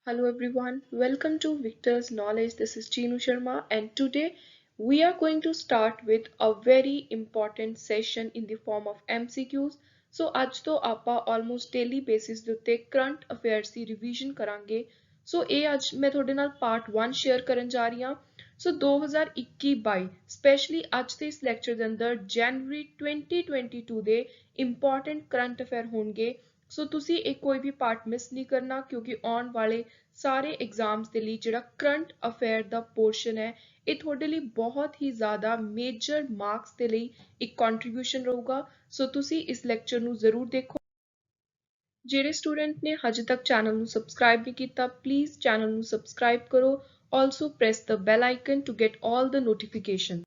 Hello everyone, welcome to Victor's Knowledge. This is Chinu Sharma, and today we are going to start with a very important session in the form of MCQs. So ਅੱਜ ਤੋਂ ਆਪਾਂ almost daily basis ਦੇ ਉੱਤੇ current affairs ਦੀ revision ਕਰਾਂਗੇ। ਸੋ ਇਹ ਅੱਜ ਮੈਂ ਤੁਹਾਡੇ ਨਾਲ part 1 share ਕਰਨ ਜਾ ਰਹੀ ਹਾਂ। ਸੋ 2021-22 ਸਪੈਸ਼ਲੀ ਅੱਜ ਦੇ ਇਸ ਲੈਕਚਰ ਦੇ ਅੰਦਰ ਜਨਵਰੀ 2022 ਦੇ important current affair ਹੋਣਗੇ। ਸੋ ਤੁਸੀਂ ਇਹ ਕੋਈ ਵੀ ਪਾਰਟ ਮਿਸ ਨਹੀਂ ਕਰਨਾ ਕਿਉਂਕਿ ਆਉਣ ਵਾਲੇ ਸਾਰੇ ਐਗਜ਼ਾਮਸ ਦੇ ਲਈ ਜਿਹੜਾ ਕਰੰਟ ਅਫੇਅਰ ਦਾ ਪੋਰਸ਼ਨ ਹੈ ਇਹ ਤੁਹਾਡੇ ਲਈ ਬਹੁਤ ਹੀ ਜ਼ਿਆਦਾ ਮੇਜਰ ਮਾਰਕਸ ਦੇ ਲਈ ਇੱਕ ਕੰਟਰੀਬਿਊਸ਼ਨ ਰਹੂਗਾ। ਸੋ ਤੁਸੀਂ ਇਸ ਲੈਕਚਰ ਨੂੰ ਜ਼ਰੂਰ ਦੇਖੋ। ਜਿਹੜੇ ਸਟੂਡੈਂਟ ਨੇ ਹਜੇ ਤੱਕ ਚੈਨਲ ਨੂੰ ਸਬਸਕ੍ਰਾਈਬ ਨਹੀਂ ਕੀਤਾ ਪਲੀਜ਼ ਚੈਨਲ ਨੂੰ ਸਬਸਕ੍ਰਾਈਬ ਕਰੋ। Also press the bell icon to get all the notifications.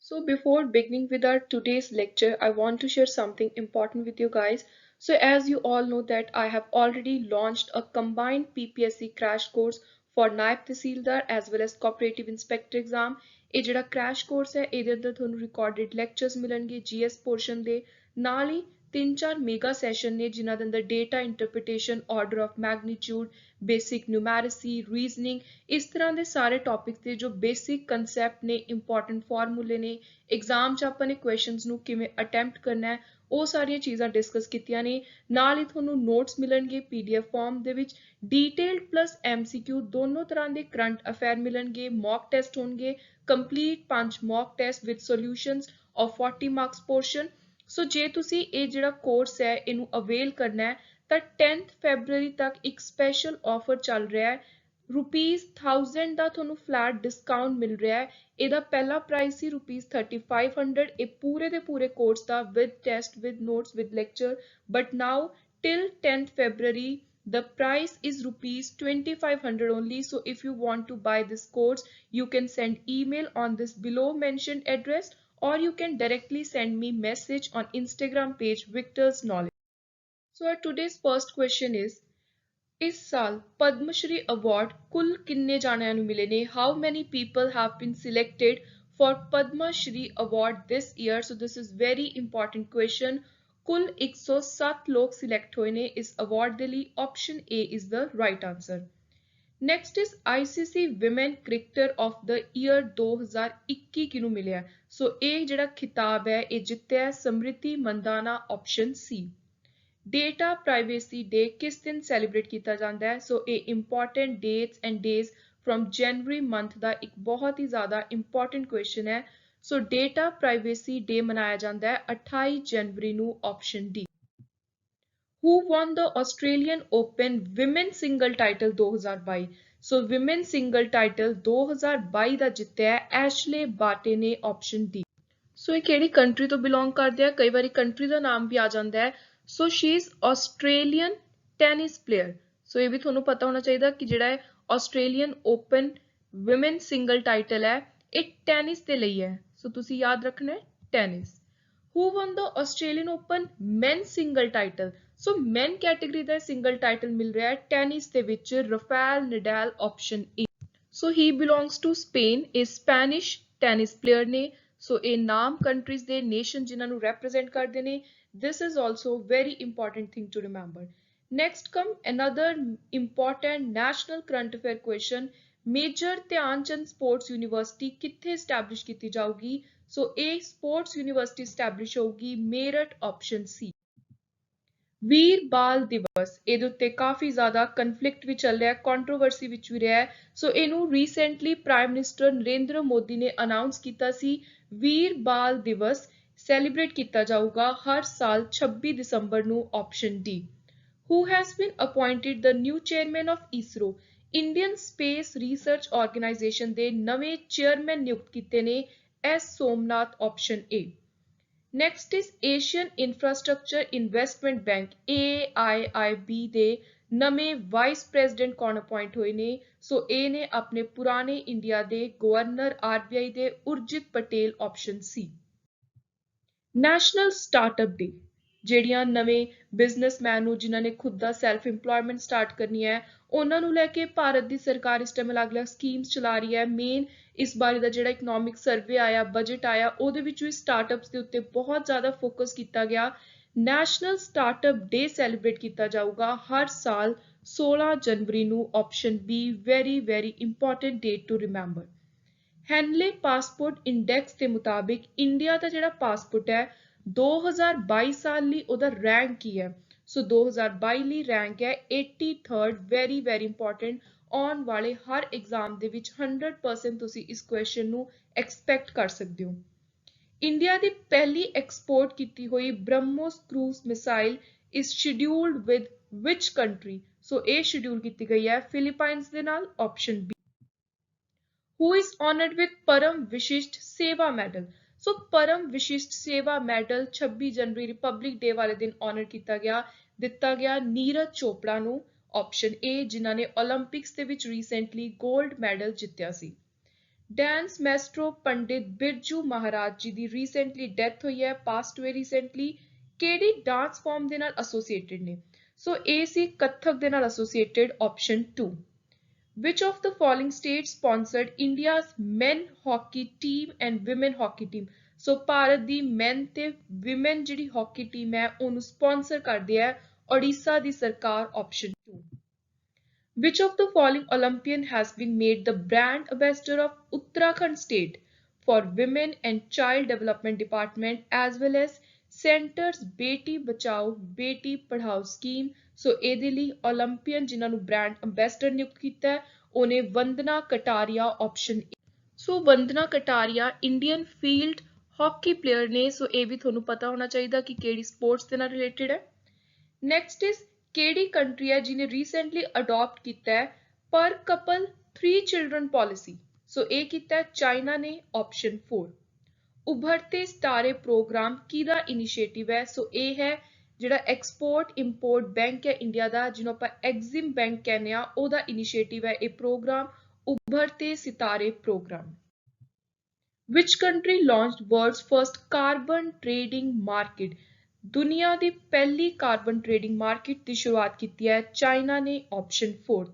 So before beginning with our today's lecture, I want to share something important with you guys. So as you all know that I have already launched a combined PPSC crash course for Nayab tehsildar as well as cooperative inspector exam। ਇਹ ਜਿਹੜਾ crash course ਹੈ ਇਹਦੇ ਅੰਦਰ ਤੁਹਾਨੂੰ recorded lectures ਮਿਲਣਗੇ GS portion ਦੇ ਨਾਲ ਹੀ 3-4 ਮੇਗਾ session ਨੇ ਜਿਨ੍ਹਾਂ ਦੇ ਅੰਦਰ data interpretation order of magnitude basic numeracy reasoning ਇਸ ਤਰ੍ਹਾਂ ਦੇ ਸਾਰੇ ਟੌਪਿਕਸ ਦੇ ਜੋ ਬੇਸਿਕ ਕਨਸੈਪਟ ਨੇ ਇੰਪੋਰਟੈਂਟ ਫਾਰਮੂਲੇ ਨੇ ਐਗਜ਼ਾਮ 'ਚ ਆਪਾਂ ਨੇ ਕੁਐਸਚਨਸ ਨੂੰ ਕਿਵੇਂ ਅਟੈਂਪਟ ਕਰਨਾ ਹੈ ਉਹ ਸਾਰੀਆਂ ਚੀਜ਼ਾਂ ਡਿਸਕਸ ਕੀਤੀਆਂ ਨੇ। ਨਾਲ ਹੀ ਤੁਹਾਨੂੰ ਨੋਟਸ ਮਿਲਣਗੇ PDF ਫਾਰਮ ਦੇ ਵਿੱਚ ਡੀਟੇਲਡ ਪਲੱਸ MCQ ਦੋਨੋਂ ਤਰ੍ਹਾਂ ਦੇ ਕਰੰਟ ਅਫੇਅਰ ਮਿਲਣਗੇ ਮੌਕ ਟੈਸਟ ਹੋਣਗੇ complete 5 mock test with solutions of 40 marks portion. So ਜੇ ਤੁਸੀਂ ਇਹ ਜਿਹੜਾ ਕੋਰਸ ਹੈ ਇਹਨੂੰ ਅਵੇਲ ਕਰਨਾ ਹੈ ਤਾਂ 10th ਫੈਬਰੂਅਰੀ ਤੱਕ ਇੱਕ ਸਪੈਸ਼ਲ ਆਫਰ ਚੱਲ ਰਿਹਾ ਹੈ। ₹1000 ਦਾ ਤੁਹਾਨੂੰ ਫਲੈਟ ਡਿਸਕਾਊਂਟ ਮਿਲ ਰਿਹਾ ਹੈ। ਇਹਦਾ ਪਹਿਲਾ ਪ੍ਰਾਈਸ ਸੀ ₹3500 ਇਹ ਪੂਰੇ ਦੇ ਪੂਰੇ course the with test with notes with lecture but now till 10th February the price is ₹2500 only. So if you want to buy this course you can send email on this below mentioned address or you can directly send me message on Instagram page Victor's Knowledge. So our today's first question is ਇਸ ਸਾਲ Padma Shri award ਕੁੱਲ ਕਿੰਨੇ ਜਾਣਿਆਂ ਨੂੰ ਮਿਲੇ ਨੇ? How many people have been selected for Padma Shri Award this year? So this is very important question. ਕੁੱਲ 107 ਲੋਕ ਸਿਲੈਕਟ ਹੋਏ ਨੇ ਇਸ ਅਵਾਰਡ ਦੇ ਲਈ। Option A is the right answer. Next is ICC Women Cricketer of the Year 2021 ਕਿਹਨੂੰ ਮਿਲਿਆ? ਸੋ ਇਹ ਜਿਹੜਾ ਖਿਤਾਬ ਹੈ ਇਹ ਜਿੱਤਿਆ Smriti Mandhana option C. Data privacy day ਕਿਸ ਦਿਨ ਸੈਲੀਬ੍ਰੇਟ ਕੀਤਾ ਜਾਂਦਾ ਹੈ? ਸੋ ਇਹ important dates and days from January month ਦਾ ਇੱਕ ਬਹੁਤ ਹੀ ਜ਼ਿਆਦਾ ਇੰਪੋਰਟੈਂਟ ਕੁਐਸਚਨ ਹੈ। ਸੋ ਡੇਟਾ ਪ੍ਰਾਈਵੇਸੀ ਡੇ ਮਨਾਇਆ ਜਾਂਦਾ ਹੈ 28 ਜਨਵਰੀ ਨੂੰ option D. Who won the Australian Open Women's Single Title 2022? So Women's Single Title 2022 ਦਾ ਜਿੱਤਿਆ ਐਸ਼ਲੇ ਬਾਟੇ ਨੇ option D. ਸੋ ਇਹ ਕਿਹੜੀ ਕੰਟਰੀ ਤੋਂ ਬਿਲੋਂਗ ਕਰਦੇ ਆ? ਕਈ ਵਾਰੀ ਕੰਟਰੀ ਦਾ ਨਾਮ ਵੀ ਆ ਜਾਂਦਾ ਹੈ। So she is Australian tennis player. So ਇਹ ਵੀ ਤੁਹਾਨੂੰ ਪਤਾ ਹੋਣਾ ਚਾਹੀਦਾ ਕਿ ਜਿਹੜਾ ਹੈ Australian Open women single title ਹੈ ਇਹ ਟੈਨਿਸ ਦੇ ਲਈ ਹੈ। ਸੋ ਤੁਸੀਂ ਯਾਦ ਰੱਖਣਾ ਹੈ tennis. Who won the Australian Open men's single title? So men category ਦਾ ਸਿੰਗਲ ਟਾਈਟਲ ਮਿਲ ਰਿਹਾ ਹੈ ਟੈਨਿਸ ਦੇ ਵਿੱਚ Rafael Nadal option A. So he belongs to Spain, ਇਹ ਸਪੈਨਿਸ਼ ਟੈਨਿਸ ਪਲੇਅਰ ਨੇ। ਸੋ ਇਹ ਨਾਮ ਕੰਟਰੀਜ਼ ਦੇ ਨੇਸ਼ਨ ਜਿਨ੍ਹਾਂ ਨੂੰ ਰੈਪਰੈਜ਼ੈਂਟ ਕਰਦੇ ਨੇ। This is also very important thing to remember. Next come another important national current affair question. Major ਧਿਆਨ ਚੰਦ ਸਪੋਰਟਸ ਯੂਨੀਵਰਸਿਟੀ ਕਿੱਥੇ ਸਟੈਬਲਿਸ਼ ਕੀਤੀ ਜਾਊਗੀ? ਸੋ ਇਹ ਸਪੋਰਟਸ ਯੂਨੀਵਰਸਿਟੀ ਸਟੈਬਲਿਸ਼ ਹੋਊਗੀ ਮੇਰਠ option C. ਵੀਰ ਬਾਲ ਦਿਵਸ ਇਹਦੇ ਉੱਤੇ ਕਾਫੀ ਜ਼ਿਆਦਾ ਕਨਫਲਿਕਟ ਵੀ ਚੱਲ ਰਿਹਾ ਕੰਟਰੋਵਰਸੀ ਵਿੱਚ ਵੀ ਰਿਹਾ। ਸੋ ਇਹਨੂੰ recently prime minister Narendra Modi ਨੇ ਅਨਾਉਂਸ ਕੀਤਾ ਸੀ ਵੀਰ ਬਾਲ ਦਿਵਸ ਸੈਲੀਬ੍ਰੇਟ ਕੀਤਾ ਜਾਊਗਾ ਹਰ ਸਾਲ 26 ਦਸੰਬਰ ਨੂੰ option D. Who has been appointed the new chairman of ISRO? Indian space research organisation ਦੇ ਨਵੇਂ ਚੇਅਰਮੈਨ ਨਿਯੁਕਤ ਕੀਤੇ ਨੇ S Somnath option A. Next is Asian Infrastructure Investment Bank AIIB ਦੇ ਨਵੇਂ ਵਾਈਸ ਪ੍ਰੈਜ਼ੀਡੈਂਟ ਕੌਣ ਅਪਾਇੰਟ ਹੋਏ ਨੇ? ਸੋ ਇਹ ਨੇ ਆਪਣੇ ਪੁਰਾਣੇ ਇੰਡੀਆ ਦੇ ਗਵਰਨਰ RBI ਦੇ Urjit Patel option C. National startup day ਜਿਹੜੀਆਂ ਨਵੇਂ ਬਿਜ਼ਨਸਮੈਨ ਨੂੰ ਜਿਨ੍ਹਾਂ ਨੇ ਖੁਦ ਦਾ ਸੈਲਫ ਇੰਪਲੋਇਮੈਂਟ ਸਟਾਰਟ ਕਰਨੀ ਹੈ ਉਹਨਾਂ ਨੂੰ ਲੈ ਕੇ ਭਾਰਤ ਦੀ ਸਰਕਾਰ ਇਸ ਟਾਈਮ ਅਲੱਗ-ਅਲੱਗ ਸਕੀਮਸ ਚਲਾ ਰਹੀ ਹੈ। ਮੇਨ ਇਸ ਬਾਰੇ ਦਾ ਜਿਹੜਾ ਇਕਨੋਮਿਕ ਸਰਵੇ ਆਇਆ ਬਜਟ ਆਇਆ ਉਹਦੇ ਵਿੱਚ ਵੀ ਸਟਾਰਟਅਪਸ ਦੇ ਉੱਤੇ ਬਹੁਤ ਜ਼ਿਆਦਾ ਫੋਕਸ ਕੀਤਾ ਗਿਆ। ਨੈਸ਼ਨਲ ਸਟਾਰਟਅਪ ਡੇ ਸੈਲੀਬ੍ਰੇਟ ਕੀਤਾ ਜਾਊਗਾ ਹਰ ਸਾਲ 16 ਜਨਵਰੀ ਨੂੰ। Option B very very important date to remember. Henley passport index ਦੇ ਮੁਤਾਬਿਕ ਇੰਡੀਆ ਦਾ ਜਿਹੜਾ ਪਾਸਪੋਰਟ ਹੈ 2022 ਸਾਲ ਲਈ ਉਹਦਾ ਰੈਂਕ ਕੀ ਹੈ? ਸੋ 2022 ਲਈ ਰੈਂਕ ਹੈ 83rd, ਵੈਰੀ ਵੈਰੀ ਇੰਪੋਰਟੈਂਟ। ਆਉਣ ਵਾਲੇ ਹਰ ਐਗਜ਼ਾਮ ਦੇ ਵਿੱਚ 100% ਤੁਸੀਂ ਇਸ ਕੁਐਸਚਨ ਨੂੰ ਐਕਸਪੈਕਟ ਕਰ ਸਕਦੇ ਹੋ। ਇੰਡੀਆ ਦੀ ਪਹਿਲੀ ਐਕਸਪੋਰਟ ਕੀਤੀ ਹੋਈ BrahMos cruise missile is scheduled with which country? So ਇਹ ਸ਼ਡਿਊਲ ਕੀਤੀ ਗਈ ਹੈ ਫਿਲੀਪਾਈਨਸ ਦੇ ਨਾਲ। Option B. Who is honored with Param Vishisht Seva Medal? So Param Vishisht Seva medal 26 January republic ਡੇ ਵਾਲੇ ਦਿਨ ਆਨਰ ਦਿੱਤਾ ਗਿਆ ਨੀਰਜ ਚੋਪੜਾ ਨੂੰ। ਆਪਸ਼ਨ ਏ, ਜਿਨ੍ਹਾਂ ਨੇ ਓਲੰਪਿਕਸ ਦੇ ਵਿੱਚ ਰੀਸੈਂਟਲੀ 골ਡ ਮੈਡਲ ਜਿੱਤਿਆ ਸੀ। ਡਾਂਸ ਮੈਸਟਰੋ ਪੰਡਿਤ ਬਿਰਜੂ ਮਹਾਰਾਜ ਜੀ ਦੀ ਰੀਸੈਂਟਲੀ ਡੈਥ ਹੋਈ ਹੈ, ਪਾਸਟ ਹੋਏ ਰੀਸੈਂਟਲੀ। ਕਿਹੜੀ ਡਾਂਸ ਫਾਰਮ ਦੇ ਨਾਲ ਐਸੋਸੀਏਟਡ ਨੇ? ਸੋ ਇਹ ਸੀ ਕੱਥਕ ਦੇ ਨਾਲ associated. Option 2। Which of the following states sponsored India's men hockey team and women hockey team? So Bharat the men ਤੇ women ਜਿਹੜੀ ਹਾਕੀ ਟੀਮ ਹੈ ਉਹਨੂੰ ਸਪਾਂਸਰ ਕਰਦੀ ਹੈ ਓਡੀਸ਼ਾ ਦੀ ਸਰਕਾਰ। Option 2। Which of the following Olympian has been made the brand ambassador of Uttarakhand State for Women and Child Development Department as well as Center's Beti Bachao Beti Padhao scheme? ਸੋ ਇਹਦੇ ਲਈ Olympian ਜਿਨ੍ਹਾਂ ਨੂੰ ਬ੍ਰਾਂਡ ਅੰਬੈਸਡਰ ਨਿਯੁਕਤ ਕੀਤਾ ਹੈ ਉਹਨੇ Vandana Kataria. Option A. So Vandana Kataria Indian field hockey player ਨੇ। ਸੋ ਇਹ ਵੀ ਤੁਹਾਨੂੰ ਪਤਾ ਹੋਣਾ ਚਾਹੀਦਾ ਕਿ ਕਿਹੜੀ ਸਪੋਰਟਸ ਦੇ ਨਾਲ ਰਿਲੇਟਡ ਹੈ। ਨੈਕਸਟ ਇਜ਼ ਕਿਹੜੀ ਕੰਟਰੀ ਹੈ ਜਿਹਨੇ ਰੀਸੈਂਟਲੀ ਅਡਾਪਟ ਕੀਤਾ ਹੈ ਪਰ ਕਪਲ 3 ਚਿਲਡਰਨ ਪਾਲਿਸੀ? ਸੋ ਇਹ ਕੀਤਾ ਹੈ ਚਾਈਨਾ ਨੇ। ਆਪਸ਼ਨ 4। ਉਭਰਤੇ ਸਿਤਾਰੇ ਪ੍ਰੋਗਰਾਮ ਕਿਹਦਾ ਇਨੀਸ਼ੀਏਟਿਵ ਹੈ? ਸੋ ਇਹ ਹੈ ਜਿਹੜਾ ਐਕਸਪੋਰਟ ਇੰਪੋਰਟ ਬੈਂਕ ਹੈ ਇੰਡੀਆ ਦਾ, ਜਿਹਨੂੰ ਆਪਾਂ ਐਗਜ਼ਿਮ ਬੈਂਕ ਕਹਿੰਦੇ ਆ, ਉਹਦਾ ਇਨੀਸ਼ੀਏਟਿਵ ਹੈ ਇਹ ਪ੍ਰੋਗਰਾਮ, ਉਭਰਤੇ ਸਿਤਾਰੇ programme. Which country launched world's first carbon trading market? ਦੁਨੀਆ ਦੀ ਪਹਿਲੀ ਕਾਰਬਨ ਟ੍ਰੇਡਿੰਗ ਮਾਰਕੀਟ ਦੀ ਸ਼ੁਰੂਆਤ ਕੀਤੀ ਹੈ ਚਾਈਨਾ ਨੇ। Option 4।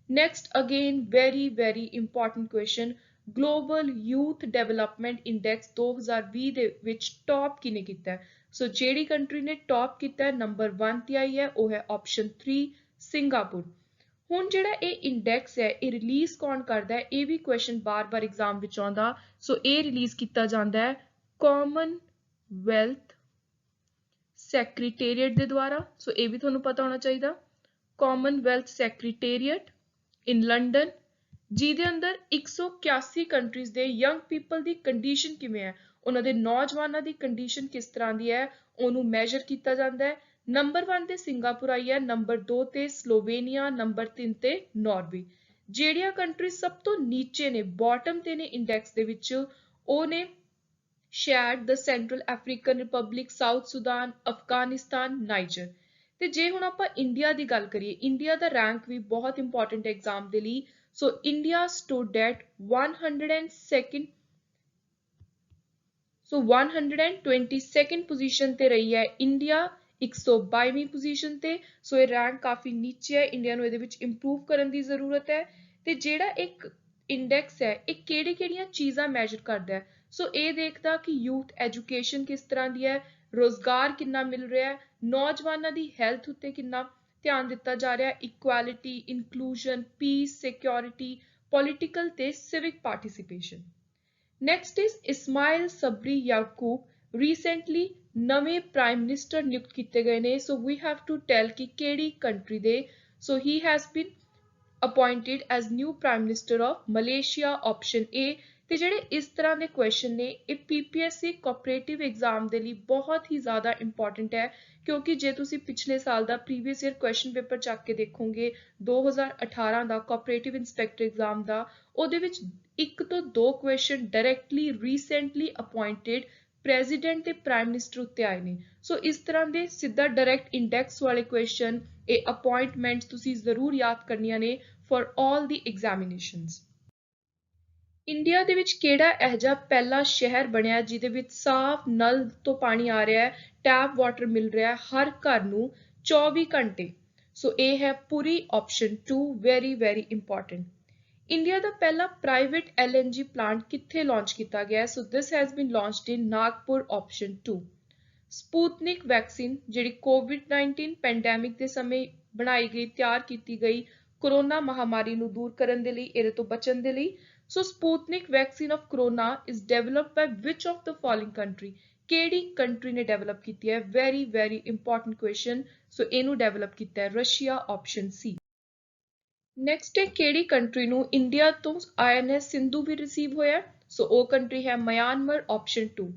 Next again very very important question, global youth development index 2020 ਦੇ ਵਿੱਚ ਟੌਪ ਕਿਹਨੇ ਕੀਤਾ ਹੈ? ਸੋ ਜਿਹੜੀ ਕੰਟਰੀ ਨੇ ਟੌਪ ਕੀਤਾ ਹੈ ਨੰਬਰ 1 ਤੇ ਆਈ ਹੈ ਉਹ ਹੈ ਆਪਸ਼ਨ 3 ਸਿੰਗਾਪੁਰ। ਹੁਣ ਜਿਹੜਾ ਇਹ ਇੰਡੈਕਸ ਹੈ ਇਹ ਰਿਲੀਜ਼ ਕੌਣ ਕਰਦਾ ਹੈ? ਇਹ ਵੀ ਕੁਐਸਚਨ ਬਾਰ-ਬਾਰ ਐਗਜ਼ਾਮ ਵਿੱਚ ਆਉਂਦਾ। ਸੋ ਇਹ ਰਿਲੀਜ਼ ਕੀਤਾ ਜਾਂਦਾ ਹੈ ਕਾਮਨਵੈਲਥ ਸੈਕਟਰੀਏਟ ਦੇ ਦੁਆਰਾ। ਸੋ ਇਹ ਵੀ ਤੁਹਾਨੂੰ ਪਤਾ ਹੋਣਾ ਚਾਹੀਦਾ। ਕਾਮਨਵੈਲਥ ਸੈਕਟਰੀਏਟ ਇਨ ਲੰਡਨ, ਜਿਹਦੇ ਅੰਦਰ 181 ਕੰਟਰੀਜ਼ ਦੇ ਯੰਗ ਪੀਪਲ ਦੀ ਕੰਡੀਸ਼ਨ ਕਿਵੇਂ ਹੈ, ਉਹਨਾਂ ਦੇ ਨੌਜਵਾਨਾਂ ਦੀ ਕੰਡੀਸ਼ਨ ਕਿਸ ਤਰ੍ਹਾਂ ਦੀ ਹੈ, ਉਹਨੂੰ ਮੈਜ਼ਰ ਕੀਤਾ ਜਾਂਦਾ ਹੈ। ਨੰਬਰ 1 ਤੇ ਸਿੰਗਾਪੁਰ ਆਈ ਹੈ, ਨੰਬਰ 2 ਤੇ ਸਲੋਵੇਨੀਆ, ਨੰਬਰ 3 ਤੇ ਨਾਰਵੇ। ਜਿਹੜੀਆਂ ਕੰਟਰੀ ਸਭ ਤੋਂ ਨੀਚੇ ਨੇ, ਬਾਟਮ ਤੇ ਨੇ ਇੰਡੈਕਸ ਦੇ ਵਿੱਚ, ਉਹ ਨੇ Chad, the Central African Republic, South Sudan, Afghanistan, Niger. ਤੇ ਜੇ ਹੁਣ ਆਪਾਂ ਇੰਡੀਆ ਦੀ ਗੱਲ ਕਰੀਏ, ਇੰਡੀਆ ਦਾ ਰੈਂਕ ਵੀ ਬਹੁਤ ਇੰਪੋਰਟੈਂਟ ਹੈ ਐਗਜ਼ਾਮ ਦੇ ਲਈ। ਸੋ India stood at 102nd, so 122nd position ਤੇ ਰਹੀ ਹੈ ਇੰਡੀਆ 122ਵੀਂ ਪੋਜੀਸ਼ਨ ਤੇ। ਸੋ ਇਹ ਰੈਂਕ ਕਾਫੀ ਨੀਚੇ ਹੈ, ਇੰਡੀਆ ਨੂੰ ਇਹਦੇ ਵਿੱਚ ਇੰਪਰੂਵ ਕਰਨ ਦੀ ਜ਼ਰੂਰਤ ਹੈ। ਤੇ ਜਿਹੜਾ ਇੱਕ ਇੰਡੈਕਸ ਹੈ ਇਹ ਕਿਹੜੀਆਂ ਚੀਜ਼ਾਂ ਮੈਜ਼ਰ ਕਰਦਾ ਹੈ? ਸੋ ਇਹ ਦੇਖਦਾ ਕਿ ਯੂਥ ਐਜੂਕੇਸ਼ਨ ਕਿਸ ਤਰ੍ਹਾਂ ਦੀ ਹੈ, ਰੋਜ਼ਗਾਰ ਕਿੰਨਾ ਮਿਲ ਰਿਹਾ ਹੈ, ਨੌਜਵਾਨਾਂ ਦੀ ਹੈਲਥ ਉੱਤੇ ਕਿੰਨਾ ਧਿਆਨ ਦਿੱਤਾ ਜਾ ਰਿਹਾ, equality, inclusion, peace, security, political ਤੇ civic participation. Next is Ismail Sabri Yaakob recently ਨਵੇਂ ਪ੍ਰਾਈਮ ਮਿਨਿਸਟਰ ਨਿਯੁਕਤ ਕੀਤੇ ਗਏ ਨੇ। ਸੋ ਵੀ ਹੈਵ ਟੂ ਟੈਲ ਕਿ ਕਿਹੜੀ ਕੰਟਰੀ ਦੇ। So he has been appointed as new prime minister of Malaysia. Option A. ਤੇ ਜਿਹੜੇ ਇਸ ਤਰ੍ਹਾਂ ਦੇ ਕੁਐਸਚਨ ਨੇ ਇਹ ਪੀਪੀਐਸਸੀ ਕੋਆਪਰੇਟਿਵ ਐਗਜ਼ਾਮ ਦੇ ਲਈ ਬਹੁਤ ਹੀ ਜ਼ਿਆਦਾ ਇੰਪੋਰਟੈਂਟ ਹੈ, ਕਿਉਂਕਿ ਜੇ ਤੁਸੀਂ ਪਿਛਲੇ ਸਾਲ ਦਾ ਪ੍ਰੀਵੀਅਸ ਈਅਰ ਕੁਐਸਚਨ ਪੇਪਰ ਚੱਕ ਕੇ ਦੇਖੋਗੇ 2018 ਦਾ ਕੋਆਪਰੇਟਿਵ ਇੰਸਪੈਕਟਰ ਐਗਜ਼ਾਮ ਦਾ, ਉਹਦੇ ਵਿੱਚ 1 ਤੋਂ 2 ਕੁਐਸਚਨ ਡਾਇਰੈਕਟਲੀ ਰੀਸੈਂਟਲੀ ਅਪੁਆਇੰਟਡ ਪ੍ਰੈਜ਼ੀਡੈਂਟ ਤੇ ਪ੍ਰਾਈਮ ਮਿਨਿਸਟਰ ਉੱਤੇ ਆਏ ਨੇ। ਸੋ ਇਸ ਤਰ੍ਹਾਂ ਦੇ ਸਿੱਧਾ ਡਾਇਰੈਕਟ ਇੰਡੈਕਸ ਵਾਲੇ ਕੁਐਸਚਨ, ਇਹ ਅਪੁਆਇੰਟਮੈਂਟਸ ਤੁਸੀਂ ਜ਼ਰੂਰ ਯਾਦ ਕਰਨੀਆਂ ਨੇ for all the examinations. India ਦੇ ਵਿੱਚ ਕਿਹੜਾ ਇਹੋ ਜਿਹਾ ਪਹਿਲਾ ਸ਼ਹਿਰ ਬਣਿਆ ਜਿਹਦੇ ਵਿੱਚ ਸਾਫ਼ ਨਲ ਤੋਂ ਪਾਣੀ ਆ ਰਿਹਾ ਹੈ, ਟੈਪ ਵਾਟਰ ਮਿਲ ਰਿਹਾ ਹੈ ਹਰ ਘਰ ਨੂੰ 24 ਘੰਟੇ? ਸੋ ਇਹ ਹੈ Puri. Option 2 very very important. India ਦਾ ਪਹਿਲਾ ਪ੍ਰਾਈਵੇਟ LNG ਪਲਾਂਟ ਕਿੱਥੇ ਲਾਂਚ ਕੀਤਾ ਗਿਆ? So this has been launched in Nagpur. Option 2। Sputnik vaccine ਜਿਹੜੀ ਕੋਵਿਡ-19 ਪੈਂਡੈਮਿਕ ਦੇ ਸਮੇਂ ਬਣਾਈ ਗਈ ਤਿਆਰ ਕੀਤੀ ਗਈ ਕੋਰੋਨਾ ਮਹਾਮਾਰੀ ਨੂੰ ਦੂਰ ਕਰਨ ਦੇ ਲਈ ਇਹਦੇ ਤੋਂ ਬਚਣ ਦੇ ਲਈ so Sputnik vaccine of corona is developed by which of the following country ਕਿਹੜੀ ਕੰਟਰੀ ਨੇ ਡਿਵੈਲਪ ਕੀਤੀ ਹੈ very very important question so ਇਹਨੂੰ ਡਿਵੈਲਪ ਕੀਤਾ ਹੈ ਰਸ਼ੀਆ ਆਪਸ਼ਨ ਸੀ ਨੈਕਸਟ ਹੈ ਕਿਹੜੀ ਕੰਟਰੀ ਨੂੰ ਇੰਡੀਆ ਤੋਂ ਆਈਐਨਐਸ ਸਿੰਧੂ ਵੀ ਰਿਸੀਵ ਹੋਇਆ ਸੋ ਉਹ ਕੰਟਰੀ ਹੈ ਮਿਆਂਮਾਰ ਆਪਸ਼ਨ 2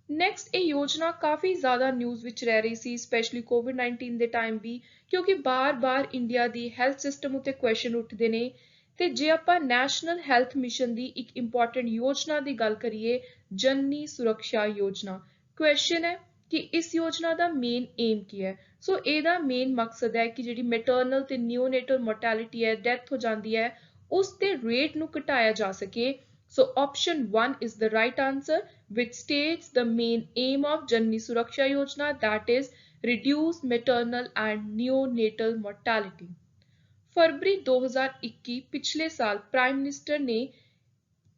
ਨੈਕਸਟ ਇਹ ਯੋਜਨਾ ਕਾਫੀ ਜ਼ਿਆਦਾ ਨਿਊਜ਼ ਵਿੱਚ ਰਹਿ ਰਹੀ ਸੀ ਸਪੈਸ਼ਲੀ ਕੋਵਿਡ-19 ਦੇ ਟਾਈਮ ਵੀ ਕਿਉਂਕਿ ਬਾਰ-ਬਾਰ ਇੰਡੀਆ ਦੀ ਹੈਲਥ ਸਿਸਟਮ ਉੱਤੇ ਕੁਐਸਚਨ ਉੱਠਦੇ ਨੇ ਤੇ ਜੇ ਆਪਾਂ ਨੈਸ਼ਨਲ ਹੈਲਥ ਮਿਸ਼ਨ ਦੀ ਇੱਕ ਇੰਪੋਰਟੈਂਟ ਯੋਜਨਾ ਦੀ ਗੱਲ ਕਰੀਏ ਜਨਨੀ ਸੁਰੱਖਿਆ ਯੋਜਨਾ ਕੁਐਸਚਨ ਹੈ ਕਿ ਇਸ ਯੋਜਨਾ ਦਾ ਮੇਨ ਏਮ ਕੀ ਹੈ ਸੋ ਇਹਦਾ ਮੇਨ ਮਕਸਦ ਹੈ ਕਿ ਜਿਹੜੀ ਮੈਟਰਨਲ ਤੇ ਨਿਓਨੇਟਲ ਮੋਰਟੈਲਿਟੀ ਹੈ ਡੈਥ ਹੋ ਜਾਂਦੀ ਹੈ ਉਸ ਦੇ ਰੇਟ ਨੂੰ ਘਟਾਇਆ ਜਾ ਸਕੇ so option 1 is the right answer which states the main aim of Janani Suraksha Yojana that is reduce maternal and neonatal mortality फरवरी 2021 पिछले साल प्राइम मिनिस्टर ने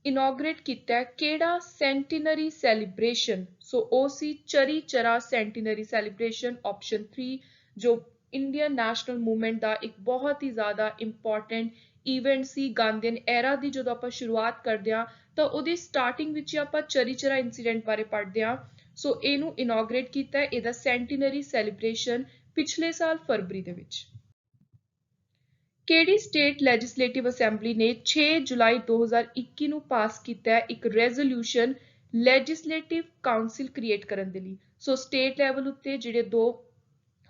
ਇਨੋਗ੍ਰੇਟ ਕੀਤਾ ਕਿਹੜਾ ਸੈਂਟੀਨਰੀ ਸੈਲੀਬ੍ਰੇਸ਼ਨ ਸੋ ਉਹ ਸੀ ਚਰੀ ਚਰਾ ਸੈਂਟੀਨਰੀ ਸੈਲੀਬ੍ਰੇਸ਼ਨ ਆਪਸ਼ਨ 3 ਜੋ ਇੰਡੀਅਨ ਨੈਸ਼ਨਲ ਮੂਵਮੈਂਟ ਦਾ ਇੱਕ ਬਹੁਤ ਹੀ ਜ਼ਿਆਦਾ ਇੰਪੋਰਟੈਂਟ ਇਵੈਂਟ ਸੀ ਗਾਂਧੀਅਨ ਐਰਾ ਦੀ ਜਦੋਂ ਆਪਾਂ ਸ਼ੁਰੂਆਤ ਕਰਦੇ ਹਾਂ ਤਾਂ ਉਹਦੀ ਸਟਾਰਟਿੰਗ ਵਿੱਚ ਹੀ ਆਪਾਂ ਚਰੀ ਚਰਾ ਇਨਸੀਡੈਂਟ ਬਾਰੇ ਪੜ੍ਹਦੇ ਹਾਂ ਸੋ ਇਹਨੂੰ ਇਨੋਗ੍ਰੇਟ ਕੀਤਾ ਇਹਦਾ ਸੈਂਟੀਨਰੀ ਸੈਲੀਬ੍ਰੇਸ਼ਨ ਪਿਛਲੇ ਸਾਲ ਫਰਵਰੀ ਦੇ ਵਿੱਚ ਕਿਹੜੀ ਸਟੇਟ ਲੈਜਿਸਲੇਟਿਵ ਅਸੈਂਬਲੀ ਨੇ 6 ਜੁਲਾਈ 2021 ਨੂੰ ਪਾਸ ਕੀਤਾ ਇੱਕ ਰੈਜ਼ੋਲੂਸ਼ਨ ਲੈਜਿਸਲੇਟਿਵ ਕਾਉਂਸਲ ਕ੍ਰੀਏਟ ਕਰਨ ਦੇ ਲਈ ਸੋ ਸਟੇਟ ਲੈਵਲ ਉੱਤੇ ਜਿਹੜੇ ਦੋ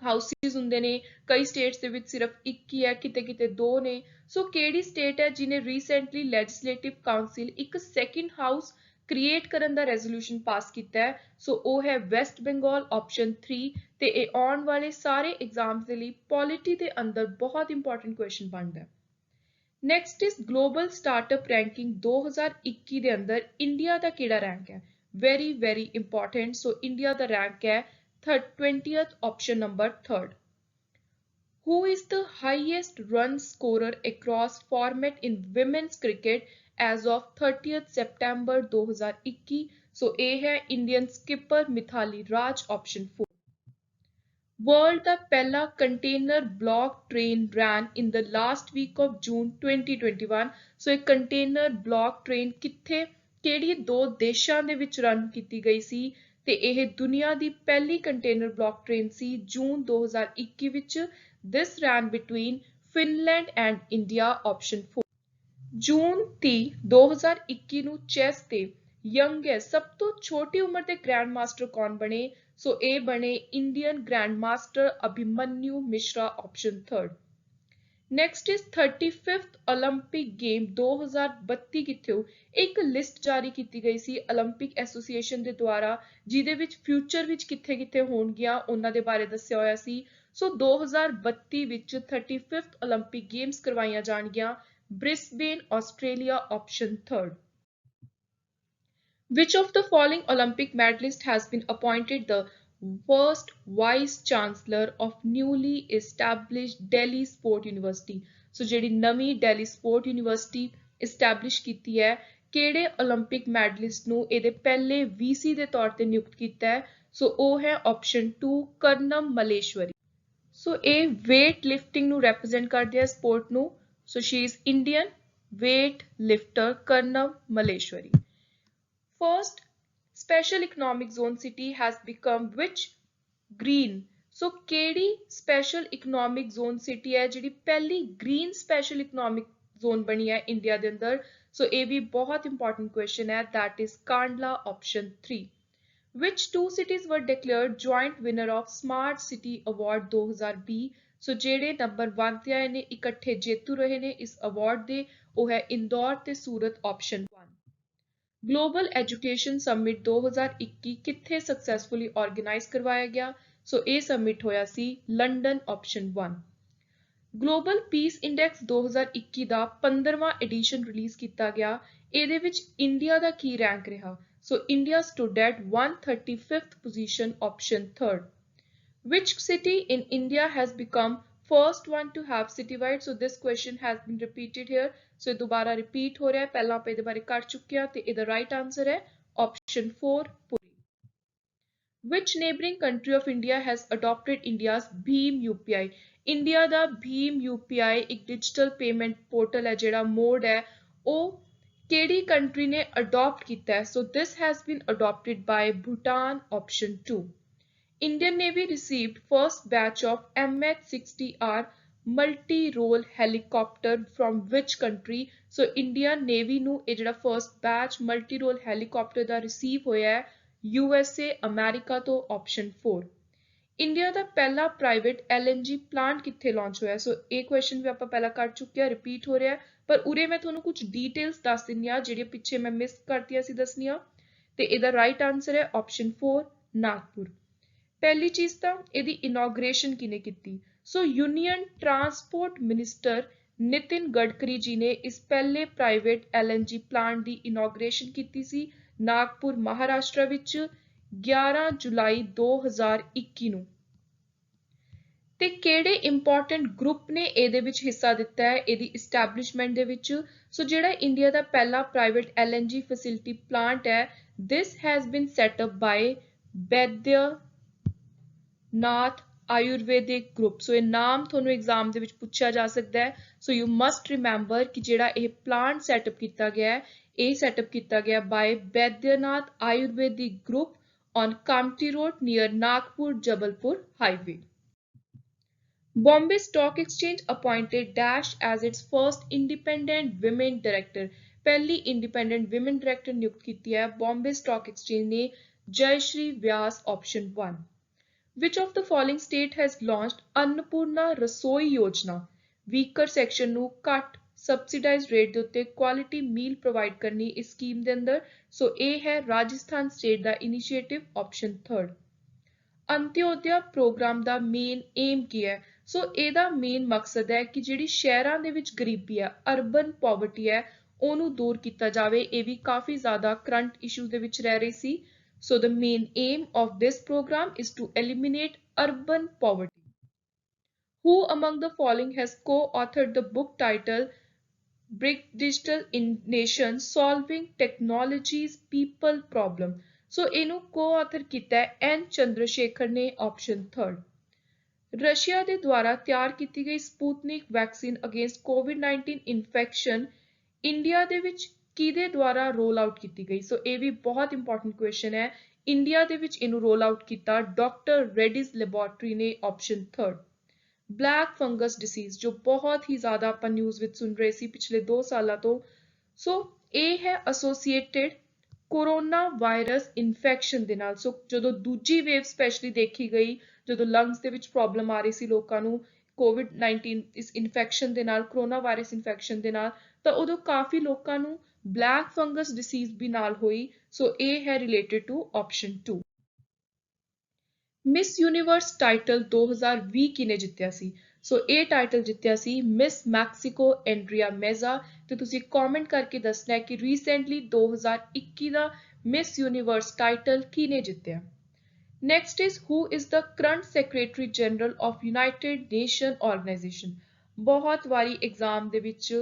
ਹਾਊਸਿਸ ਹੁੰਦੇ ਨੇ ਕਈ ਸਟੇਟਸ ਦੇ ਵਿੱਚ ਸਿਰਫ ਇੱਕ ਹੀ ਹੈ ਕਿਤੇ ਕਿਤੇ ਦੋ ਨੇ ਸੋ ਕਿਹੜੀ ਸਟੇਟ ਹੈ ਜਿਨੇ ਰੀਸੈਂਟਲੀ ਲੈਜਿਸਲੇਟਿਵ ਕਾਉਂਸਲ ਇੱਕ ਸੈਕੰਡ ਹਾਊਸ ਕ੍ਰੀਏਟ ਕਰਨ ਦਾ ਰੈਜ਼ੋਲੂਸ਼ਨ ਪਾਸ ਕੀਤਾ ਹੈ ਸੋ ਉਹ ਹੈ ਵੈਸਟ ਬੰਗਾਲ ਆਪਸ਼ਨ 3 ਤੇ ਇਹ ਆਉਣ ਵਾਲੇ ਸਾਰੇ ਐਗਜ਼ਾਮਸ ਦੇ ਲਈ ਪੋਲਿਟੀ ਦੇ ਅੰਦਰ ਬਹੁਤ ਇੰਪੋਰਟੈਂਟ ਕੁਐਸਚਨ ਬਣਦਾ ਹੈ next is global startup ranking 2021 ਦੇ ਅੰਦਰ ਇੰਡੀਆ ਦਾ ਕਿਹੜਾ ਰੈਂਕ ਹੈ very very important so India ਦਾ ਰੈਂਕ ਹੈ 20th option number 3rd who is the highest run scorer across format in women's cricket as of 30th September 2021 so ਇਹ ਹੈ Indian ਸਕਿਪਰ Mithali ਰਾਜ option 4 World ਦਾ ਪਹਿਲਾ container block train ran in the last week of June 2021 ਸੋ ਇਹ container block train ਕਿੱਥੇ ਕਿਹੜੀ ਦੋ ਦੇਸ਼ਾਂ ਦੇ ਵਿੱਚ ਰਨ ਕੀਤੀ ਗਈ ਸੀ ਤੇ ਇਹ ਦੁਨੀਆ ਦੀ ਪਹਿਲੀ ਕੰਟੇਨਰ ਬਲੌਕ ਟ੍ਰੇਨ ਸੀ ਜੂਨ 2021 ਵਿੱਚ this ran between Finland and India option 4 ਜੂਨ 30 2021 ਨੂੰ ਚੈਸ ਤੇ ਯੰਗੈਸਟ ਸਭ ਤੋਂ ਛੋਟੀ ਉਮਰ ਦੇ ਗ੍ਰੈਂਡ ਮਾਸਟਰ ਕੌਣ ਬਣੇ ਸੋ ਇਹ ਬਣੇ Indian grand master Abhimanyu Mishra option 3rd next is 35th 올림픽 game 2032 ਕਿੱਥੇ ਹੋ ਇੱਕ ਲਿਸਟ ਜਾਰੀ ਕੀਤੀ ਗਈ ਸੀ 올림픽 ਐਸੋਸੀਏਸ਼ਨ ਦੇ ਦੁਆਰਾ ਜਿਹਦੇ ਵਿੱਚ ਫਿਊਚਰ ਵਿੱਚ ਕਿੱਥੇ ਕਿੱਥੇ ਹੋਣਗੀਆਂ ਉਹਨਾਂ ਦੇ ਬਾਰੇ ਦੱਸਿਆ ਹੋਇਆ ਸੀ ਸੋ 2032 ਵਿੱਚ 35th 올림픽 ਗੇਮਸ ਕਰਵਾਈਆਂ ਜਾਣਗੀਆਂ Brisbane, Australia option 3rd. Which of the following Olympic medalist has been appointed the first Vice Chancellor of newly established Delhi Sport University? So ਜਿਹੜੀ ਨਵੀਂ Delhi Sport University establish ਕੀਤੀ ਹੈ ਕਿਹੜੇ Olympic medalist ਨੂੰ ਇਹਦੇ ਪਹਿਲੇ VC ਦੇ ਤੌਰ ਤੇ ਨਿਯੁਕਤ ਕੀਤਾ ਹੈ ਸੋ ਉਹ ਹੈ option 2 ਕਰਨਮ ਮਲੇਸ਼ਵਰੀ ਸੋ ਇਹ weight lifting ਨੂੰ represent ਕਰਦੇ ਆ ਸਪੋਰਟ ਨੂੰ So she is Indian weight lifter Karnam Maleshwari. First special economic zone city has become which? Green. So ਕਿਹੜੀ special economic zone city ਹੈ ਜਿਹੜੀ ਪਹਿਲੀ green special economic zone ਬਣੀ ਹੈ ਇੰਡੀਆ ਦੇ ਅੰਦਰ so ਇਹ ਵੀ ਬਹੁਤ important question ਹੈ that is Kandla option 3. Which two cities were declared joint winner of Smart City Award 2020 ਸੋ ਜਿਹੜੇ ਨੰਬਰ 1 ਤੇ ਆਏ ਨੇ ਇਕੱਠੇ ਜੇਤੂ ਰਹੇ ਨੇ ਇਸ ਅਵਾਰਡ ਦੇ ਉਹ ਹੈ ਇੰਦੌਰ ਤੇ ਸੂਰਤ ਆਪਸ਼ਨ 1 ਗਲੋਬਲ ਐਜੂਕੇਸ਼ਨ ਸਮਿਟ 2021 ਕਿੱਥੇ ਸਕਸੈਸਫੁਲੀ ਆਰਗੇਨਾਈਜ਼ ਕਰਵਾਇਆ ਗਿਆ ਸੋ ਇਹ ਸਮਿਟ ਹੋਇਆ ਸੀ London option 1 global peace index 2021 ਦਾ 15ਵਾਂ ਐਡੀਸ਼ਨ ਰਿਲੀਜ਼ ਕੀਤਾ ਗਿਆ ਇਹਦੇ ਵਿੱਚ ਇੰਡੀਆ ਦਾ ਕੀ ਰੈਂਕ ਰਿਹਾ so India stood at 135th position option 3rd Which city in India has become first one to have citywide? So this question has been repeated here. So दोबारा repeat हो रहा है पहला आप इधर बारे कर चुके हैं तो इधर right answer है option 4 Puri. Which neighboring country of India has adopted India's Bheem UPI? India the Bheem UPI ਇੱਕ digital payment portal ਹੈ ਜਿਹੜਾ mode ਹੈ ਉਹ ਕਿਹੜੀ country ਨੇ adopt ਕੀਤਾ ਹੈ? So this has been adopted by Bhutan, option 2. Indian Navy received first batch of MH-60R multi-role helicopter from which country? So Indian Navy ਨੂੰ ਇਹ ਜਿਹੜਾ first batch multi-role helicopter ਦਾ receive ਹੋਇਆ ਹੈ USA ਅਮਰੀਕਾ ਤੋਂ option 4. India ਦਾ ਪਹਿਲਾ private LNG plant ਕਿੱਥੇ launch ਹੋਇਆ? ਸੋ ਇਹ ਕੁਐਸਚਨ ਵੀ ਆਪਾਂ ਪਹਿਲਾਂ ਕਰ ਚੁੱਕੇ ਆ, ਰਿਪੀਟ ਹੋ ਰਿਹਾ ਪਰ ਉਰੇ ਮੈਂ ਤੁਹਾਨੂੰ ਕੁਝ ਡੀਟੇਲਸ ਦੱਸ ਦਿੰਨੀ ਆ ਜਿਹੜੀਆਂ ਪਿੱਛੇ ਮੈਂ ਮਿਸ ਕਰਤੀਆਂ ਸੀ ਦੱਸਣੀਆਂ ਤੇ ਇਹਦਾ ਰਾਈਟ ਆਨਸਰ ਹੈ ਆਪਸ਼ਨ 4 ਨਾਗਪੁਰ। ਪਹਿਲੀ ਚੀਜ਼ ਤਾਂ ਇਹਦੀ ਇਨੋਗ੍ਰੇਸ਼ਨ ਕਿਨੇ ਕੀਤੀ? So union transport minister Nitin Gadkari ji ਨੇ ਇਸ ਪਹਿਲੇ ਪ੍ਰਾਈਵੇਟ LNG ਪਲਾਂਟ ਦੀ ਇਨੋਗ੍ਰੇਸ਼ਨ ਕੀਤੀ ਸੀ ਨਾਗਪੁਰ ਮਹਾਰਾਸ਼ਟਰ ਵਿੱਚ 11 ਜੁਲਾਈ 2021 ਨੂੰ। ਤੇ ਕਿਹੜੇ ਇੰਪੋਰਟੈਂਟ ਗਰੁੱਪ ਨੇ ਇਹਦੇ ਵਿੱਚ ਹਿੱਸਾ ਦਿੱਤਾ ਹੈ ਇਹਦੀ ਇਸਟੈਬਲਿਸ਼ਮੈਂਟ ਦੇ ਵਿੱਚ? ਸੋ ਜਿਹੜਾ ਇੰਡੀਆ ਦਾ ਪਹਿਲਾ ਪ੍ਰਾਈਵੇਟ LNG ਫੈਸਿਲਿਟੀ ਪਲਾਂਟ ਹੈ this has been set up by Baidyanath Ayurvedic group। ਸੋ ਇਹ ਨਾਮ ਤੁਹਾਨੂੰ ਐਗਜ਼ਾਮ ਦੇ ਵਿੱਚ ਪੁੱਛਿਆ ਜਾ ਸਕਦਾ ਹੈ। ਸੋ ਯੂ ਮਸਟ ਰਿਮੈਂਬਰ ਕਿ ਜਿਹੜਾ ਇਹ ਪਲਾਂਟ ਸੈਟਅਪ ਕੀਤਾ ਗਿਆ ਹੈ ਇਹ ਸੈਟਅਪ ਕੀਤਾ ਗਿਆ ਬਾਈ Baidyanath Ayurvedic group on Kamptee Road near Nagpur Jabalpur highway। Bombay Stock Exchange appointed Dash as its first independent women director। पहली independent women director नियुक्त की है Bombay Stock Exchange ने जयश्री व्यास option 1। Which of the following state has launched Annapurna रसोई योजना? Weaker section ਨੂੰ ਘੱਟ subsidized rate ਦੇ ਉੱਤੇ quality meal provide ਕਰਨੀ ਇਸ ਸਕੀਮ ਦੇ ਅੰਦਰ। ਸੋ ਇਹ ਹੈ ਰਾਜਸਥਾਨ ਸਟੇਟ ਦਾ ਇਨੀਸ਼ੀਏਟਿਵ option 3। ਅੰਤਯੋਦਿਆ ਪ੍ਰੋਗਰਾਮ ਦਾ ਮੇਨ ਏਮ ਕੀ ਹੈ? ਸੋ ਇਹਦਾ ਮੇਨ ਮਕਸਦ ਹੈ ਕਿ ਜਿਹੜੀ ਸ਼ਹਿਰਾਂ ਦੇ ਵਿੱਚ ਗਰੀਬੀ ਹੈ ਅਰਬਨ ਪੋਵਰਟੀ ਹੈ ਉਹਨੂੰ ਦੂਰ ਕੀਤਾ ਜਾਵੇ। ਇਹ ਵੀ ਕਾਫੀ ਜ਼ਿਆਦਾ ਕਰੰਟ ਇਸ਼ੂ ਦੇ ਵਿੱਚ ਰਹਿ ਰਹੀ ਸੀ। ਸੋ the main aim of this program is to eliminate urban poverty। Who among the following has co-authored the book titled Brick Digital Nation Solving Technology's People Problem? ਸੋ ਇਹਨੂੰ co-author ਕੀਤਾ ਹੈ N ਚੰਦਰਸ਼ੇਖਰ ਨੇ option 3। Russia ਦੇ ਦੁਆਰਾ ਤਿਆਰ ਕੀਤੀ ਗਈ Sputnik vaccine against ਕੋਵਿਡ-19 infection India ਦੇ ਵਿੱਚ ਕਿਹਦੇ ਦੁਆਰਾ ਰੋਲ ਆਊਟ ਕੀਤੀ ਗਈ? ਸੋ ਇਹ ਵੀ ਬਹੁਤ ਇੰਪੋਰਟੈਂਟ ਕੁਐਸਚਨ ਹੈ। ਇੰਡੀਆ ਦੇ ਵਿੱਚ ਇਹਨੂੰ ਰੋਲ ਆਊਟ ਕੀਤਾ ਡਾਕਟਰ ਰੈਡੀਜ਼ ਲੈਬੋਰੇਟਰੀ ਨੇ option 3। ਬਲੈਕ ਫੰਗਸ ਡਿਸੀਜ਼ ਜੋ ਬਹੁਤ ਹੀ ਜ਼ਿਆਦਾ ਆਪਾਂ ਨਿਊਜ਼ ਵਿੱਚ ਸੁਣ ਰਹੇ ਸੀ ਪਿਛਲੇ 2 ਸਾਲਾਂ ਤੋਂ। ਸੋ ਇਹ ਹੈ ਐਸੋਸੀਏਟਿਡ ਕੋਰੋਨਾ ਵਾਇਰਸ ਇਨਫੈਕਸ਼ਨ ਦੇ ਨਾਲ। ਸੋ ਜਦੋਂ ਦੂਜੀ ਵੇਵ ਸਪੈਸ਼ਲੀ ਦੇਖੀ ਗਈ ਜਦੋਂ ਲੰਗਸ ਦੇ ਵਿੱਚ ਪ੍ਰੋਬਲਮ ਆ ਰਹੀ ਸੀ ਲੋਕਾਂ ਨੂੰ ਕੋਵਿਡ-19 ਇਸ ਇਨਫੈਕਸ਼ਨ ਦੇ ਨਾਲ ਕੋਰੋਨਾ ਵਾਇਰਸ ਇਨਫੈਕਸ਼ਨ ਦੇ ਨਾਲ ਤਾਂ ਉਦੋਂ ਕਾਫੀ ਲੋਕਾਂ ਨੂੰ ਬਲੈਕ ਫੰਗਸ ਡਿਸੀਜ਼ ਵੀ ਨਾਲ ਹੋਈ। ਸੋ ਇਹ ਹੈ related to option 2। Miss universe title 2020 ਕਿਨੇ ਜਿੱਤਿਆ ਸੀ? ਸੋ ਇਹ ਟਾਈਟਲ ਜਿੱਤਿਆ ਸੀ ਮਿਸ ਮੈਕਸੀਕੋ ਐਂਡਰੀਆ ਮੈਜ਼ਾ ਤੇ ਤੁਸੀਂ ਕਮੈਂਟ ਕਰਕੇ ਦੱਸਣਾ ਹੈ ਕਿ ਰੀਸੈਂਟਲੀ 2021 ਦਾ ਮਿਸ ਯੂਨੀਵਰਸ ਟਾਈਟਲ ਕਿਨੇ ਜਿੱਤਿਆ। Next is who is the current Secretary General of United Nation Organization? ਬਹੁਤ ਵਾਰੀ ਐਗਜ਼ਾਮ ਦੇ ਵਿੱਚ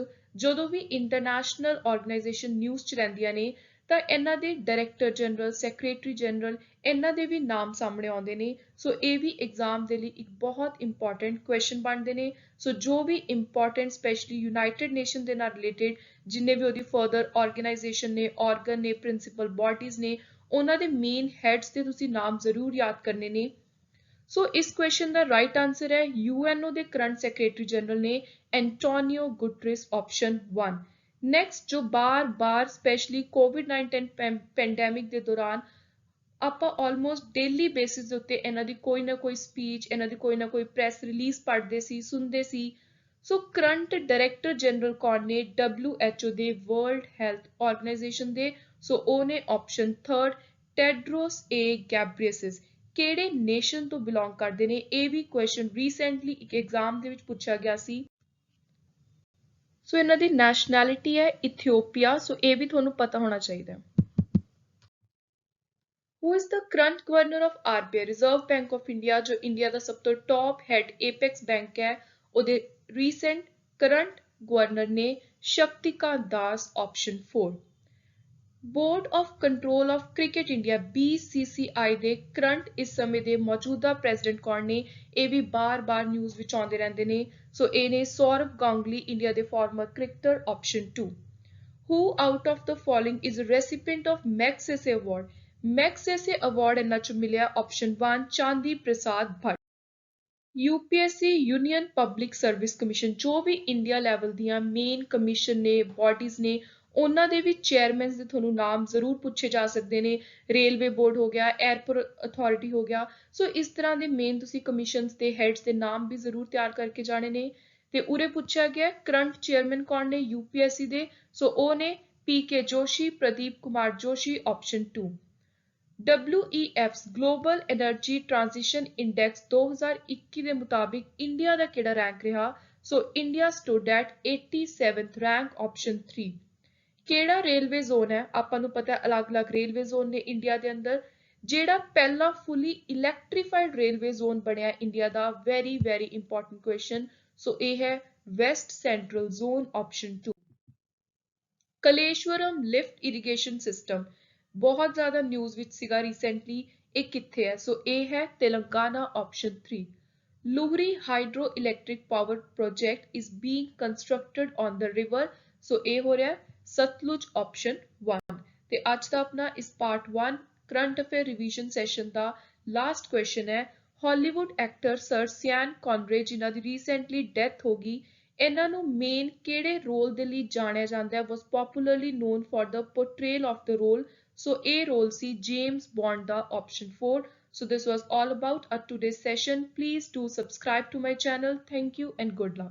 ਜਦੋਂ ਵੀ ਇੰਟਰਨੈਸ਼ਨਲ ਆਰਗੇਨਾਈਜੇਸ਼ਨ ਨਿਊਜ਼ ਚ ਰਹਿੰਦੀਆਂ ਨੇ ਤਾਂ ਇਹਨਾਂ ਦੇ ਡਾਇਰੈਕਟਰ ਜਨਰਲ ਸੈਕਟਰੀ ਜਨਰਲ ਇਹਨਾਂ ਦੇ ਵੀ ਨਾਮ ਸਾਹਮਣੇ ਆਉਂਦੇ ਨੇ। ਸੋ ਇਹ ਵੀ ਐਗਜ਼ਾਮ ਦੇ ਲਈ ਇੱਕ ਬਹੁਤ ਇੰਪੋਰਟੈਂਟ ਕੁਐਸਚਨ ਬਣਦੇ ਨੇ। ਸੋ ਜੋ ਵੀ ਇੰਪੋਰਟੈਂਟ ਸਪੈਸ਼ਲੀ ਯੂਨਾਈਟਿਡ ਨੇਸ਼ਨ ਦੇ ਨਾਲ ਰਿਲੇਟਡ ਜਿੰਨੇ ਵੀ ਉਹਦੀ ਫਰਦਰ ਆਰਗੇਨਾਈਜੇਸ਼ਨ ਨੇ ਆਰਗਨ ਨੇ ਪ੍ਰਿੰਸੀਪਲ ਬਾਡੀਜ਼ ਨੇ ਉਹਨਾਂ ਦੇ ਮੇਨ ਹੈਡਸ ਦੇ ਤੁਸੀਂ ਨਾਮ ਜ਼ਰੂਰ ਯਾਦ ਕਰਨੇ ਨੇ। ਸੋ ਇਸ ਕੁਐਸਚਨ ਦਾ ਰਾਈਟ ਆਨਸਰ ਹੈ UNO ਦੇ ਕਰੰਟ ਸੈਕਟਰੀ ਜਨਰਲ ਨੇ ਐਂਟੋਨੀਓ ਗੁਟਰੇਸ option 1। ਨੈਕਸਟ ਜੋ ਬਾਰ-ਬਾਰ ਸਪੈਸ਼ਲੀ ਕੋਵਿਡ-19 ਪੈਂਡੈਮਿਕ ਦੇ ਦੌਰਾਨ ਆਪਾਂ ਆਲਮੋਸਟ ਡੇਲੀ ਬੇਸਿਸ ਦੇ ਉੱਤੇ ਇਹਨਾਂ ਦੀ ਕੋਈ ਨਾ ਕੋਈ ਸਪੀਚ ਇਹਨਾਂ ਦੀ ਕੋਈ ਨਾ ਕੋਈ ਪ੍ਰੈਸ ਰਿਲੀਜ਼ ਪੜ੍ਹਦੇ ਸੀ ਸੁਣਦੇ ਸੀ। ਸੋ ਕਰੰਟ ਡਾਇਰੈਕਟਰ ਜਨਰਲ ਕੌਣ ਨੇ WHO ਦੇ ਵਰਲਡ ਹੈਲਥ ਆਰਗੇਨਾਈਜੇਸ਼ਨ ਦੇ? ਸੋ ਉਹ ਨੇ option 3 ਟੈਡਰੋਸ ਏ ਗੈਬਰੀਏਸਸ। ਕਿਹੜੇ ਨੇਸ਼ਨ ਤੋਂ ਬਿਲੋਂਗ ਕਰਦੇ ਨੇ? ਇਹ ਵੀ ਕੁਐਸਚਨ ਰੀਸੈਂਟਲੀ ਇੱਕ ਐਗਜ਼ਾਮ ਦੇ ਵਿੱਚ ਪੁੱਛਿਆ ਗਿਆ ਸੀ। ਸੋ ਇਹਨਾਂ ਦੀ ਨੈਸ਼ਨੈਲਿਟੀ ਹੈ ਇਥੀਓਪੀਆ। ਸੋ ਇਹ ਵੀ ਤੁਹਾਨੂੰ ਪਤਾ ਹੋਣਾ ਚਾਹੀਦਾ। Who is the current governor of RBI Reserve Bank of India? ਜੋ ਇੰਡੀਆ ਦਾ ਸਭ ਤੋਂ ਟੌਪ ਹੈਡ ਏਪੈਕਸ ਬੈਂਕ ਹੈ ਉਹਦੇ ਰੀਸੈਂਟ ਕਰੰਟ ਗਵਰਨਰ ਨੇ Shaktikanta Das option 4। Board of control of cricket India BCCI ਦੇ ਕਰੰਟ ਇਸ ਸਮੇਂ ਦੇ ਮੌਜੂਦਾ ਪ੍ਰੈਜ਼ੀਡੈਂਟ ਕੌਣ ਨੇ? ਇਹ ਵੀ ਬਾਰ-ਬਾਰ ਨਿਊਜ਼ ਵਿੱਚ ਆਉਂਦੇ ਰਹਿੰਦੇ ਨੇ। ਸੋ ਇਹ ਨੇ ਸੌਰਵ ਗਾਂਗੁਲੀ, ਇੰਡੀਆ ਦੇ farmer cricketer, option 2। Who out of the following is a recipient of Magsaysay Award? Magsaysay Award ਇਹਨਾਂ ਚ ਮਿਲਿਆ option 1 Chandi Prasad Bhatt. UPSC union public service commission, ਜੋ ਵੀ ਇੰਡੀਆ ਲੈਵਲ ਦੀਆਂ ਮੇਨ ਕਮਿਸ਼ਨ ਨੇ, ਬਾਡੀਜ਼ ਨੇ, ਉਹਨਾਂ ਦੇ ਵੀ ਚੇਅਰਮੈਨਸ ਦੇ ਤੁਹਾਨੂੰ ਨਾਮ ਜ਼ਰੂਰ ਪੁੱਛੇ ਜਾ ਸਕਦੇ ਨੇ। ਰੇਲਵੇ ਬੋਰਡ ਹੋ ਗਿਆ, 에ਅਰਪੋਰਟ ਅਥਾਰਟੀ ਹੋ ਗਿਆ। ਸੋ ਇਸ ਤਰ੍ਹਾਂ ਦੇ ਮੇਨ ਤੁਸੀਂ ਕਮਿਸ਼ਨਸ ਦੇ ਹੈਡਸ ਦੇ ਨਾਮ ਵੀ ਜ਼ਰੂਰ ਤਿਆਰ ਕਰਕੇ ਜਾਣੇ ਨੇ। ਤੇ ਉਰੇ ਪੁੱਛਿਆ ਗਿਆ ਕਰੰਟ ਚੇਅਰਮੈਨ ਕੌਣ ਨੇ UPSC ਦੇ? ਸੋ ਉਹ ਨੇ PK Joshi, Pradeep Kumar Joshi, option 2। WEF's global energy transition index 2021 ਦੇ ਮੁਤਾਬਿਕ ਇੰਡੀਆ ਦਾ ਕਿਹੜਾ ਰੈਂਕ ਰਿਹਾ? So India stood at 87th rank, option 3। ਕਿਹੜਾ ਰੇਲਵੇ ਜ਼ੋਨ ਹੈ? ਆਪਾਂ ਨੂੰ ਪਤਾ ਅਲੱਗ-ਅਲੱਗ ਰੇਲਵੇ ਜ਼ੋਨ ਨੇ ਇੰਡੀਆ ਦੇ ਅੰਦਰ। ਜਿਹੜਾ ਪਹਿਲਾ ਫੁੱਲੀ ਇਲੈਕਟ੍ਰੀਫਾਈਡ ਰੇਲਵੇ ਜ਼ੋਨ ਬਣਿਆ ਇੰਡੀਆ ਦਾ, very very important question. So ਇਹ ਹੈ west central zone, option 2। Kaleshwaram lift irrigation system ਬਹੁਤ ਜ਼ਿਆਦਾ ਨਿਊਜ਼ ਵਿੱਚ ਸੀਗਾ ਰੀਸੈਂਟਲੀ। ਇਹ ਕਿੱਥੇ ਹੈ? ਸੋ ਇਹ ਹੈ Telangana, option 3। Luhri hydro electric power project is being constructed on the river. So ਇਹ ਹੋ ਰਿਹਾ ਸਤਲੁਜ, ਆਪਸ਼ਨ 1। ਤੇ ਅੱਜ ਦਾ ਆਪਣਾ ਇਸ part 1 current affair revision session ਦਾ ਲਾਸਟ ਕੁਐਸਚਨ ਹੈ। Hollywood actor sir Sean Connery, ਜਿਨ੍ਹਾਂ ਦੀ ਰੀਸੈਂਟਲੀ ਡੈਥ ਹੋ ਗਈ, ਇਹਨਾਂ ਨੂੰ ਮੇਨ ਕਿਹੜੇ ਰੋਲ ਦੇ ਲਈ ਜਾਣਿਆ ਜਾਂਦਾ ਹੈ? Was popularly known for the portrayal of the role. So ਇਹ ਰੋਲ ਸੀ ਜੇਮਸ ਬੌਂਡ ਦਾ, option 4। So this was all about our today's session. Please do subscribe to my channel. Thank you and good luck.